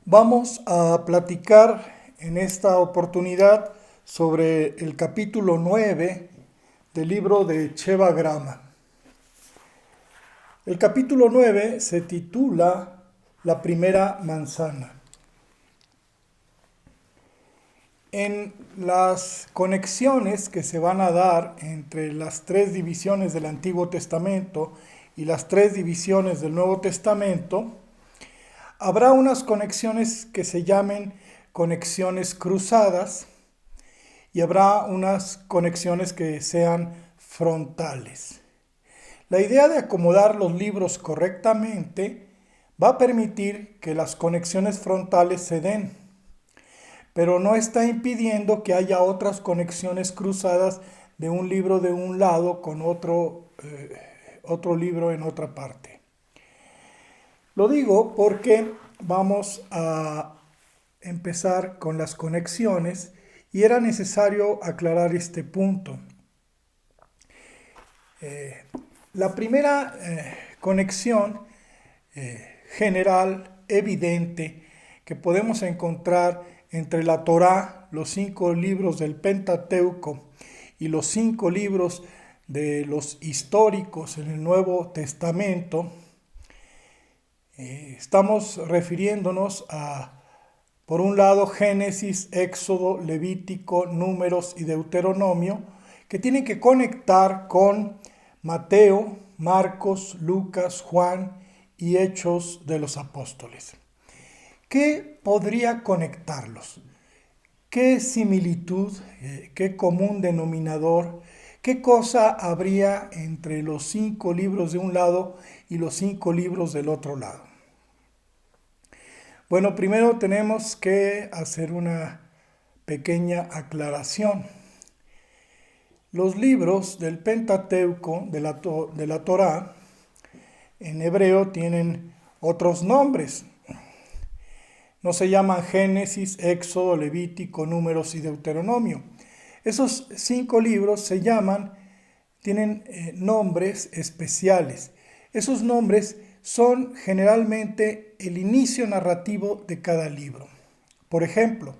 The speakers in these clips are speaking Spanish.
Vamos a platicar en esta oportunidad sobre el capítulo 9 del libro de Cheva Grama. El capítulo 9 se titula La primera manzana. En las conexiones que se van a dar entre las tres divisiones del Antiguo Testamento y las tres divisiones del Nuevo Testamento, habrá unas conexiones que se llamen conexiones cruzadas y habrá unas conexiones que sean frontales. La idea de acomodar los libros correctamente va a permitir que las conexiones frontales se den, pero no está impidiendo que haya otras conexiones cruzadas de un libro de un lado con otro libro en otra parte. Lo digo porque vamos a empezar con las conexiones y era necesario aclarar este punto. La primera conexión general, evidente, que podemos encontrar entre la Torá, los 5 libros del Pentateuco y los 5 libros de los históricos en el Nuevo Testamento, estamos refiriéndonos a, por un lado, Génesis, Éxodo, Levítico, Números y Deuteronomio, que tienen que conectar con Mateo, Marcos, Lucas, Juan y Hechos de los Apóstoles. ¿Qué podría conectarlos? ¿Qué similitud, qué común denominador, qué cosa habría entre los 5 libros de un lado y los 5 libros del otro lado? Bueno, primero tenemos que hacer una pequeña aclaración. Los libros del Pentateuco, de la Torá, en hebreo tienen otros nombres. No se llaman Génesis, Éxodo, Levítico, Números y Deuteronomio. Esos 5 libros tienen nombres especiales. Esos nombres son generalmente el inicio narrativo de cada libro. Por ejemplo,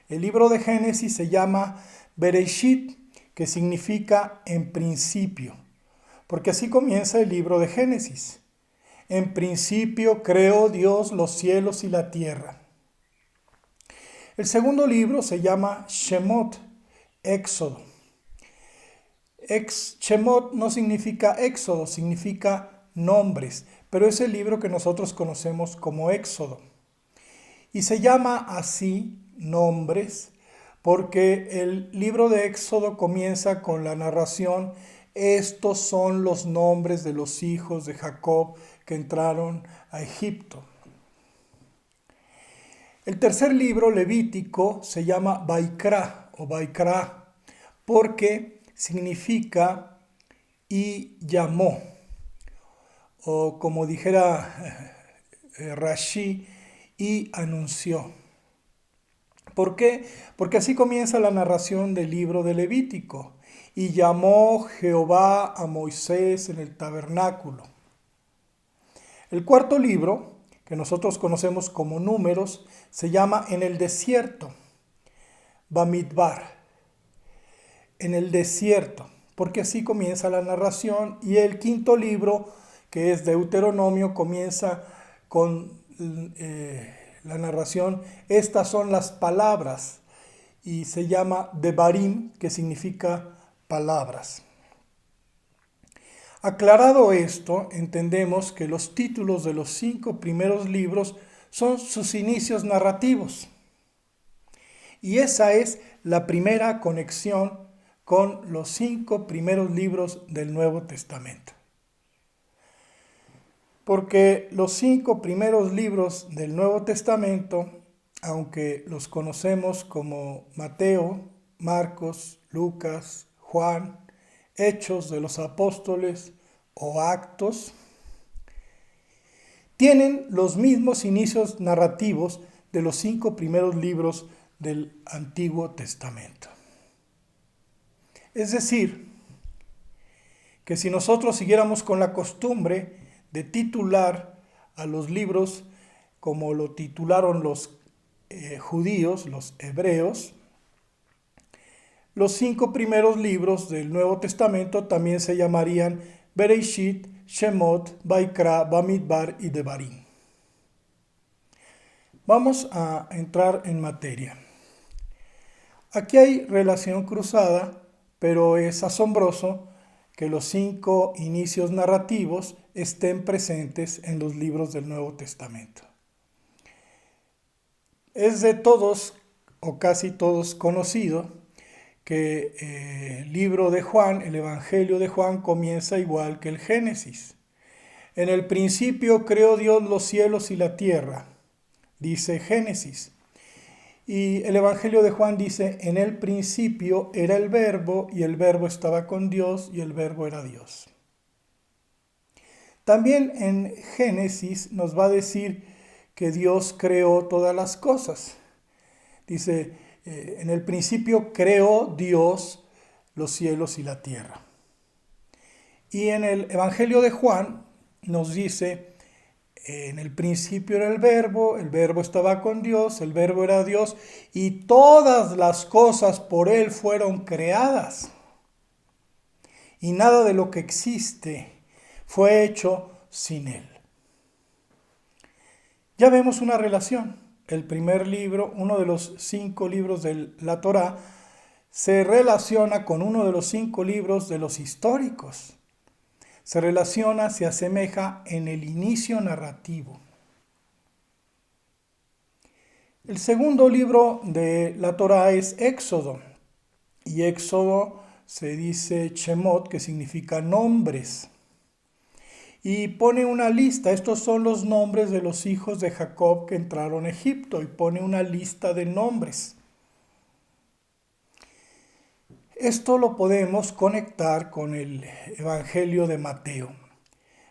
el libro de Génesis se llama Bereshit, que significa en principio, porque así comienza el libro de Génesis. En principio creó Dios los cielos y la tierra. El segundo libro se llama Shemot, Éxodo. Shemot no significa Éxodo, significa nombres, pero es el libro que nosotros conocemos como Éxodo. Y se llama así, nombres, porque el libro de Éxodo comienza con la narración: estos son los nombres de los hijos de Jacob que entraron a Egipto. El tercer libro, Levítico, se llama Vaikra o Vaikra, porque significa y llamó, o como dijera Rashi, y anunció. ¿Por qué? Porque así comienza la narración del libro de Levítico. Y llamó Jehová a Moisés en el tabernáculo. El cuarto libro, que nosotros conocemos como Números, se llama En el desierto, Bamidbar, en el desierto, porque así comienza la narración. Y el quinto libro, que es Deuteronomio, comienza con la narración: estas son las palabras, y se llama Devarim, que significa palabras. Aclarado esto, entendemos que los títulos de los 5 primeros libros son sus inicios narrativos. Y esa es la primera conexión con los 5 primeros libros del Nuevo Testamento. Porque los 5 primeros libros del Nuevo Testamento, aunque los conocemos como Mateo, Marcos, Lucas, Juan, Hechos de los Apóstoles o Actos, tienen los mismos inicios narrativos de los 5 primeros libros del Antiguo Testamento. Es decir, que si nosotros siguiéramos con la costumbre de titular a los libros como lo titularon los judíos, los hebreos, los 5 primeros libros del Nuevo Testamento también se llamarían Bereshit, Shemot, Vaikra, Bamidbar y Devarim. Vamos a entrar en materia. Aquí hay relación cruzada, pero es asombroso que los 5 inicios narrativos estén presentes en los libros del Nuevo Testamento. Es de todos, o casi todos, conocido que el libro de Juan, el Evangelio de Juan, comienza igual que el Génesis. En el principio creó Dios los cielos y la tierra, dice Génesis. Y el Evangelio de Juan dice, en el principio era el Verbo, y el Verbo estaba con Dios, y el Verbo era Dios. También en Génesis nos va a decir que Dios creó todas las cosas. Dice, en el principio creó Dios los cielos y la tierra. Y en el Evangelio de Juan nos dice, en el principio era el Verbo estaba con Dios, el Verbo era Dios, y todas las cosas por Él fueron creadas. Y nada de lo que existe fue hecho sin Él. Ya vemos una relación. El primer libro, uno de los 5 libros de la Torá, se relaciona con uno de los 5 libros de los históricos. Se relaciona, se asemeja en el inicio narrativo. El segundo libro de la Torá es Éxodo. Y Éxodo se dice Shemot, que significa nombres. Y pone una lista, estos son los nombres de los hijos de Jacob que entraron a Egipto, y pone una lista de nombres. Esto lo podemos conectar con el Evangelio de Mateo.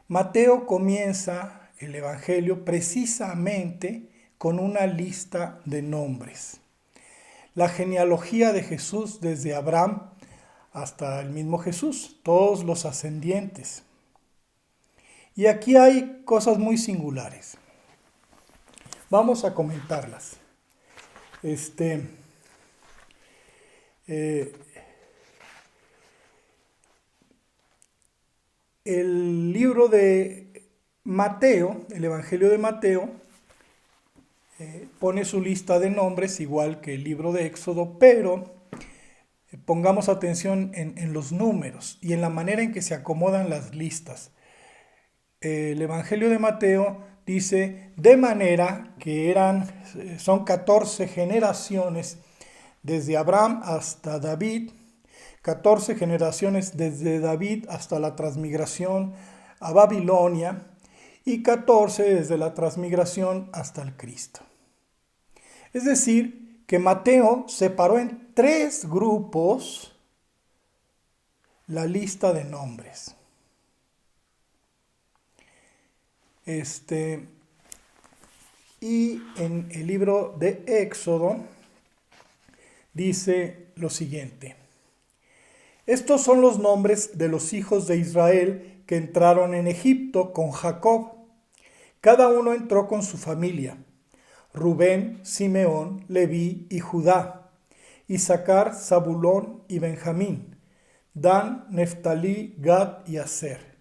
Mateo comienza el Evangelio precisamente con una lista de nombres. La genealogía de Jesús desde Abraham hasta el mismo Jesús, todos los ascendientes. Y aquí hay cosas muy singulares. Vamos a comentarlas. El libro de Mateo, el Evangelio de Mateo, pone su lista de nombres igual que el libro de Éxodo, pero pongamos atención en los números y en la manera en que se acomodan las listas. El Evangelio de Mateo dice, de manera que son 14 generaciones desde Abraham hasta David, 14 generaciones desde David hasta la transmigración a Babilonia y 14 desde la transmigración hasta el Cristo. Es decir, que Mateo separó en 3 grupos la lista de nombres. Y en el libro de Éxodo dice lo siguiente. Estos son los nombres de los hijos de Israel que entraron en Egipto con Jacob. Cada uno entró con su familia. Rubén, Simeón, Leví y Judá. Isaacar, Zabulón y Benjamín. Dan, Neftalí, Gad y Aser.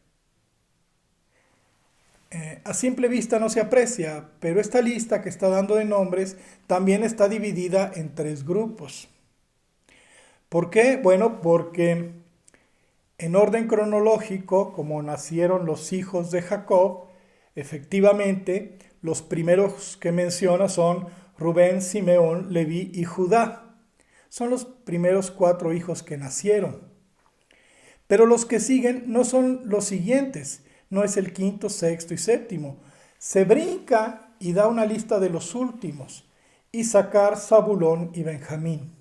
A simple vista no se aprecia, pero esta lista que está dando de nombres también está dividida en 3 grupos. ¿Por qué? Bueno, porque en orden cronológico, como nacieron los hijos de Jacob, efectivamente los primeros que menciona son Rubén, Simeón, Leví y Judá. Son los primeros 4 hijos que nacieron. Pero los que siguen no son los siguientes. No es el 5º, 6º y 7º. Se brinca y da una lista de los últimos. Isaacar, Zabulón y Benjamín.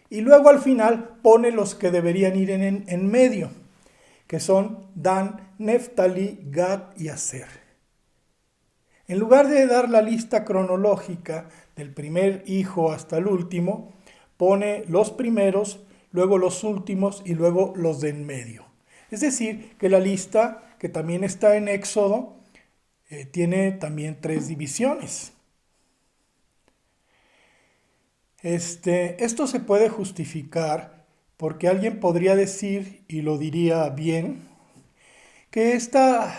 Y luego al final pone los que deberían ir en medio, que son Dan, Neftalí, Gad y Aser. En lugar de dar la lista cronológica del primer hijo hasta el último, pone los primeros, luego los últimos y luego los de en medio. Es decir, que la lista, que también está en Éxodo, tiene también 3 divisiones. Esto se puede justificar porque alguien podría decir, y lo diría bien, que esta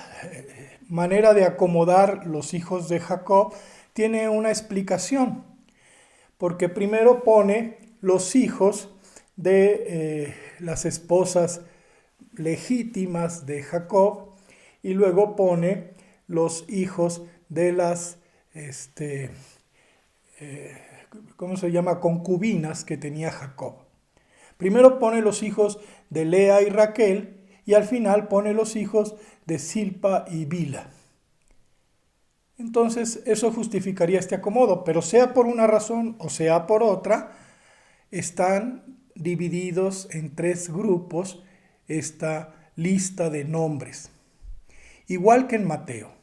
manera de acomodar los hijos de Jacob tiene una explicación, porque primero pone los hijos de las esposas legítimas de Jacob y luego pone los hijos de las ¿cómo se llama? Concubinas que tenía Jacob. Primero pone los hijos de Lea y Raquel y al final pone los hijos de Silpa y Bila. Entonces eso justificaría este acomodo, pero sea por una razón o sea por otra, están divididos en 3 grupos esta lista de nombres. Igual que en Mateo.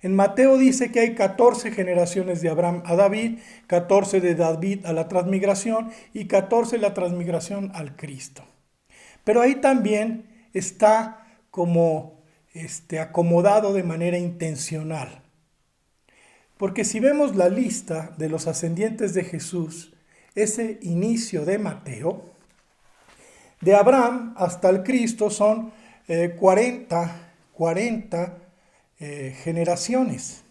En Mateo dice que hay 14 generaciones de Abraham a David, 14 de David a la transmigración y 14 la transmigración al Cristo. Pero ahí también está como acomodado de manera intencional. Porque si vemos la lista de los ascendientes de Jesús, ese inicio de Mateo, de Abraham hasta el Cristo son 40 generaciones.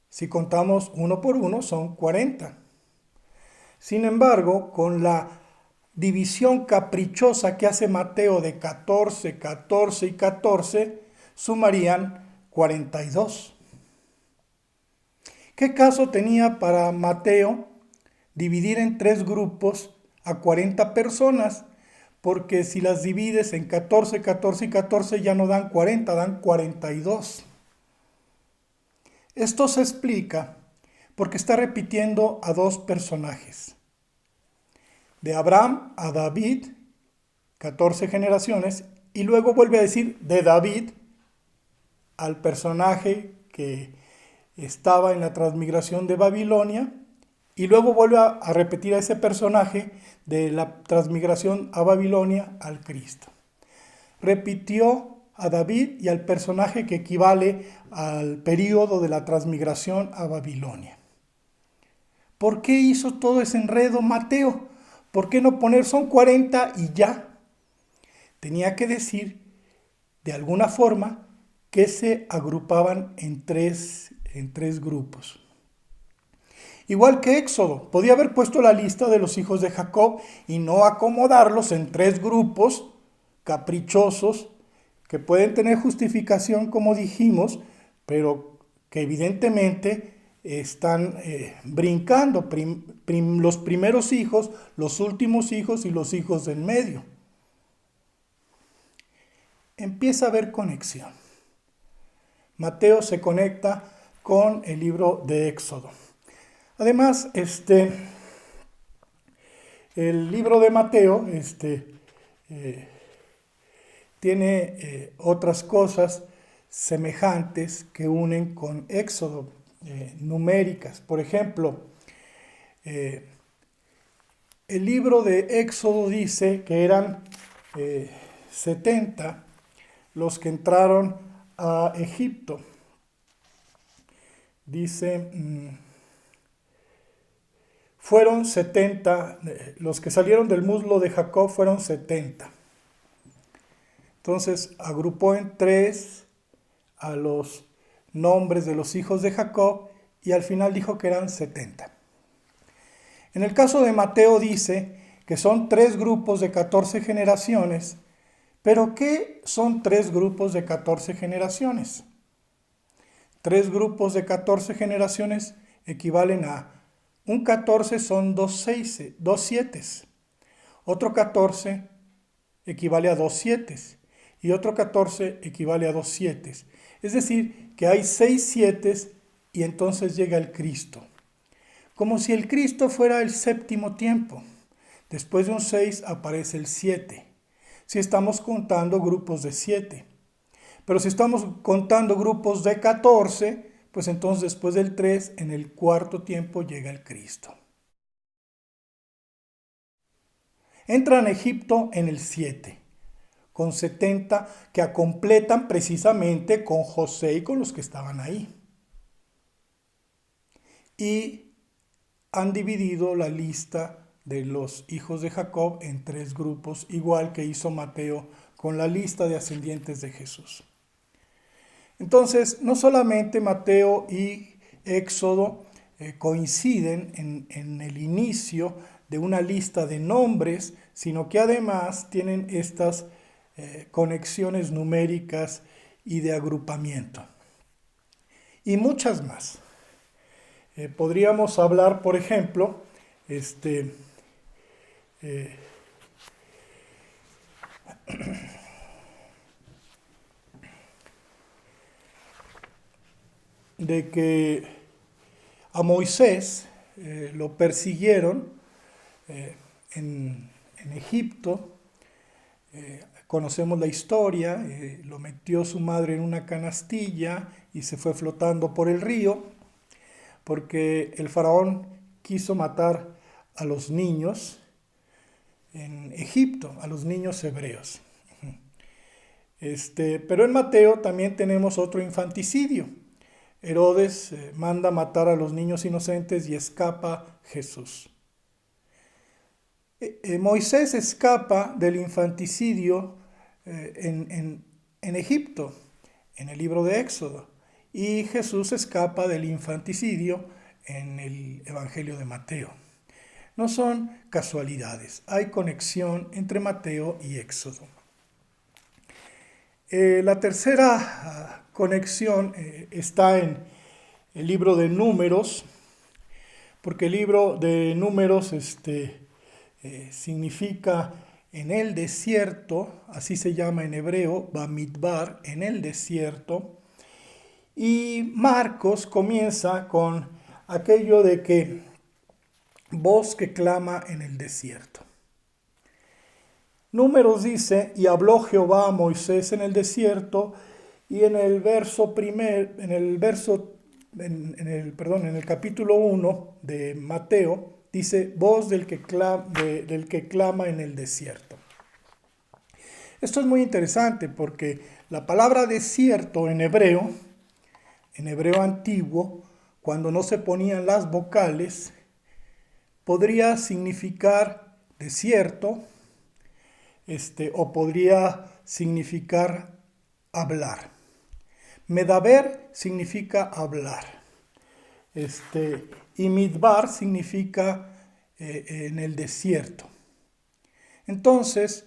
Si contamos uno por uno son 40. Sin embargo, con la división caprichosa que hace Mateo de 14, 14 y 14, sumarían 42. ¿Qué caso tenía para Mateo dividir en 3 grupos a 40 personas? Porque si las divides en 14, 14 y 14 ya no dan 40, dan 42. Esto se explica porque está repitiendo a 2 personajes. De Abraham a David, 14 generaciones, y luego vuelve a decir de David al personaje que estaba en la transmigración de Babilonia, y luego vuelve a repetir a ese personaje de la transmigración a Babilonia al Cristo. Repitió a David y al personaje que equivale al período de la transmigración a Babilonia. ¿Por qué hizo todo ese enredo Mateo? ¿Por qué no poner son 40 y ya? Tenía que decir de alguna forma que se agrupaban en tres grupos. Igual que Éxodo, podía haber puesto la lista de los hijos de Jacob y no acomodarlos en 3 grupos caprichosos que pueden tener justificación, como dijimos, pero que evidentemente están brincando los primeros hijos, los últimos hijos y los hijos del medio. Empieza a haber conexión. Mateo se conecta con el libro de Éxodo. Además, el libro de Mateo tiene otras cosas semejantes que unen con Éxodo, numéricas. Por ejemplo, el libro de Éxodo dice que eran 70 los que entraron a Egipto. Dice, fueron 70, los que salieron del muslo de Jacob fueron 70. Entonces agrupó en 3 a los nombres de los hijos de Jacob y al final dijo que eran 70. En el caso de Mateo dice que son 3 grupos de 14 generaciones, pero ¿qué son 3 grupos de 14 generaciones? 3 grupos de 14 generaciones equivalen a un 14 son 2 7, otro 14 equivale a 2 7 y otro 14 equivale a 2 7. Es decir, que hay 6 7 y entonces llega el Cristo. Como si el Cristo fuera el séptimo tiempo. Después de un 6 aparece el 7. Si estamos contando grupos de 7. Pero si estamos contando grupos de 14, pues entonces después del 3, en el cuarto tiempo llega el Cristo. Entra en Egipto en el 7. con 70 que completan precisamente con José y con los que estaban ahí. Y han dividido la lista de los hijos de Jacob en 3 grupos, igual que hizo Mateo con la lista de ascendientes de Jesús. Entonces, no solamente Mateo y Éxodo coinciden en el inicio de una lista de nombres, sino que además tienen estas conexiones numéricas y de agrupamiento. Y muchas más. Podríamos hablar, por ejemplo, de que a Moisés lo persiguieron en Egipto. Conocemos la historia, lo metió su madre en una canastilla y se fue flotando por el río porque el faraón quiso matar a los niños en Egipto, a los niños hebreos. Pero en Mateo también tenemos otro infanticidio. Herodes manda matar a los niños inocentes y escapa Jesús. Moisés escapa del infanticidio en Egipto, en el libro de Éxodo, y Jesús escapa del infanticidio en el Evangelio de Mateo. No son casualidades, hay conexión entre Mateo y Éxodo. La tercera conexión está en el libro de Números, porque el libro de Números significa en el desierto, así se llama en hebreo, Bamidbar, en el desierto. Y Marcos comienza con aquello de que voz que clama en el desierto. Números dice, y habló Jehová a Moisés en el desierto, y en el capítulo 1 de Mateo, dice, voz del que clama en el desierto. Esto es muy interesante porque la palabra desierto en hebreo antiguo, cuando no se ponían las vocales, podría significar desierto, o podría significar hablar. Medaber significa hablar. Y Midbar significa en el desierto. Entonces,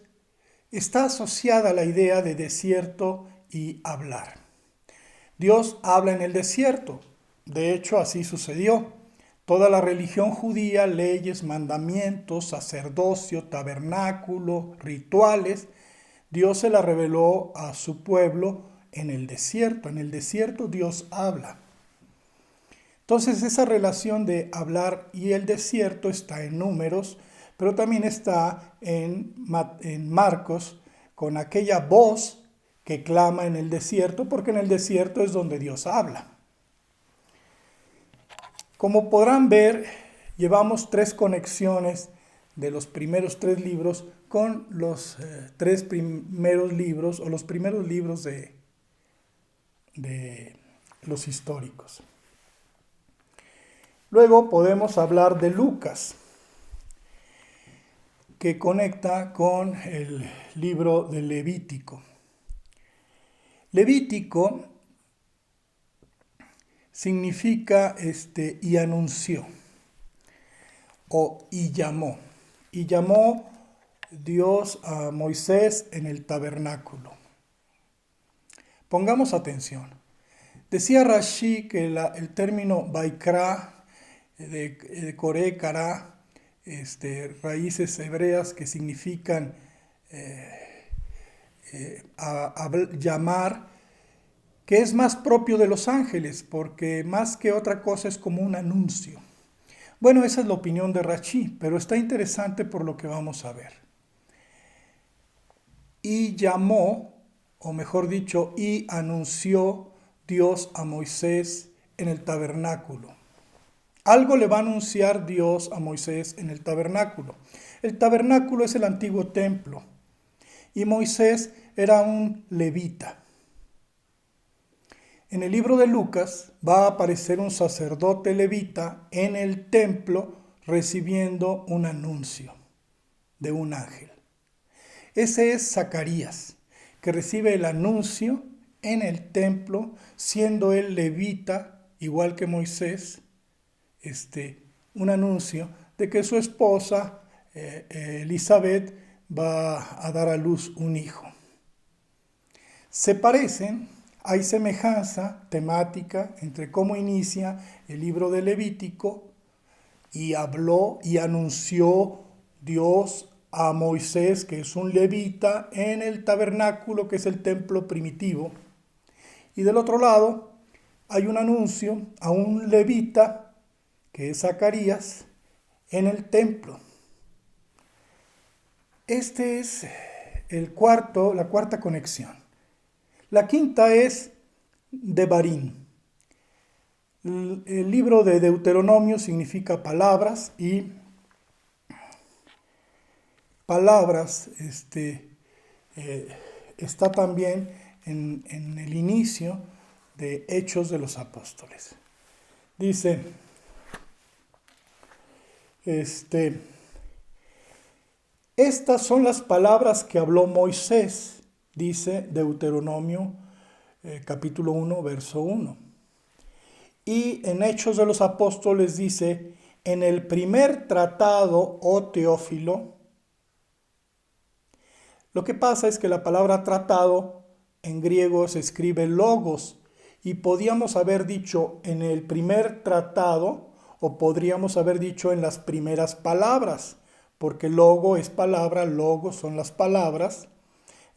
está asociada la idea de desierto y hablar. Dios habla en el desierto. De hecho, así sucedió. Toda la religión judía, leyes, mandamientos, sacerdocio, tabernáculo, rituales, Dios se la reveló a su pueblo en el desierto. En el desierto Dios habla. Entonces esa relación de hablar y el desierto está en Números, pero también está en Marcos con aquella voz que clama en el desierto, porque en el desierto es donde Dios habla. Como podrán ver, llevamos 3 conexiones de los primeros 3 libros con los 3 primeros libros o los primeros libros de los históricos. Luego podemos hablar de Lucas, que conecta con el libro de Levítico. Levítico significa y anunció y llamó. Y llamó Dios a Moisés en el tabernáculo. Pongamos atención. Decía Rashi que el término Vaikra, de Coré, Kará, raíces hebreas que significan llamar, que es más propio de los ángeles, porque más que otra cosa es como un anuncio. Bueno, esa es la opinión de Rashi, pero está interesante por lo que vamos a ver. Y llamó, o mejor dicho, y anunció Dios a Moisés en el tabernáculo. Algo le va a anunciar Dios a Moisés en el tabernáculo. El tabernáculo es el antiguo templo. Y Moisés era un levita. En el libro de Lucas va a aparecer un sacerdote levita en el templo recibiendo un anuncio de un ángel. Ese es Zacarías, que recibe el anuncio en el templo, siendo él levita, igual que Moisés, un anuncio de que su esposa, Elizabeth, va a dar a luz un hijo. Se parecen, hay semejanza temática entre cómo inicia el libro de Levítico y habló y anunció Dios a Moisés, que es un levita, en el tabernáculo, que es el templo primitivo. Y del otro lado hay un anuncio a un levita, que es Zacarías, en el templo. Este es la cuarta conexión. La quinta es Devarim. El libro de Deuteronomio significa palabras y palabras está también en el inicio de Hechos de los Apóstoles. Dice, estas son las palabras que habló Moisés, dice Deuteronomio capítulo 1, verso 1. Y en Hechos de los Apóstoles dice, en el primer tratado, oh Teófilo. Lo que pasa es que la palabra tratado en griego se escribe logos, y podíamos haber dicho en el primer tratado, o podríamos haber dicho en las primeras palabras, porque logo es palabra, logos son las palabras.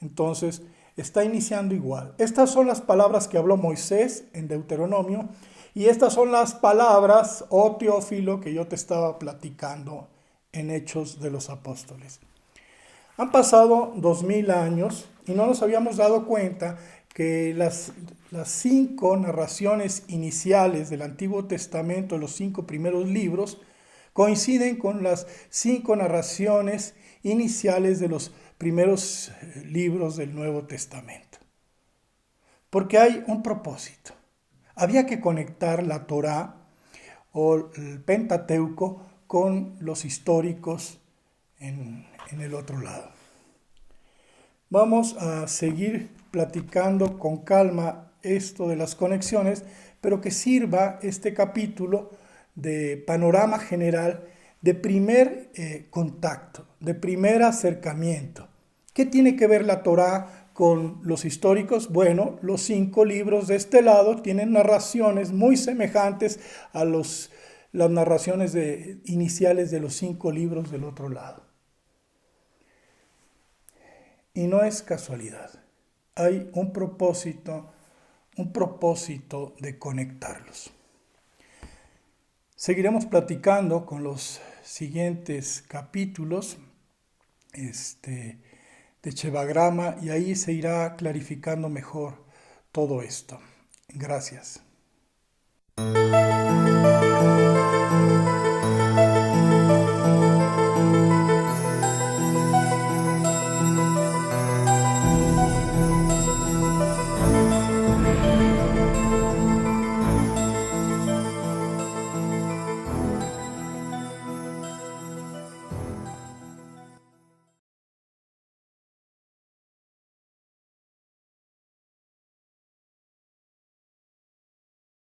Entonces está iniciando igual. Estas son las palabras que habló Moisés en Deuteronomio, y estas son las palabras, oh Teófilo, que yo te estaba platicando en Hechos de los Apóstoles. Han pasado 2000 años y no nos habíamos dado cuenta que las 5 narraciones iniciales del Antiguo Testamento, los 5 primeros libros, coinciden con las 5 narraciones iniciales de los primeros libros del Nuevo Testamento. Porque hay un propósito. Había que conectar la Torá o el Pentateuco con los históricos en el otro lado. Vamos a seguir platicando con calma esto de las conexiones, pero que sirva este capítulo de panorama general, de primer contacto, de primer acercamiento. ¿Qué tiene que ver la Torá con los históricos? Bueno, los 5 libros de este lado tienen narraciones muy semejantes a las narraciones iniciales de los 5 libros del otro lado. Y no es casualidad. Hay un propósito de conectarlos. Seguiremos platicando con los siguientes capítulos de Shevagrama, y ahí se irá clarificando mejor todo esto. Gracias.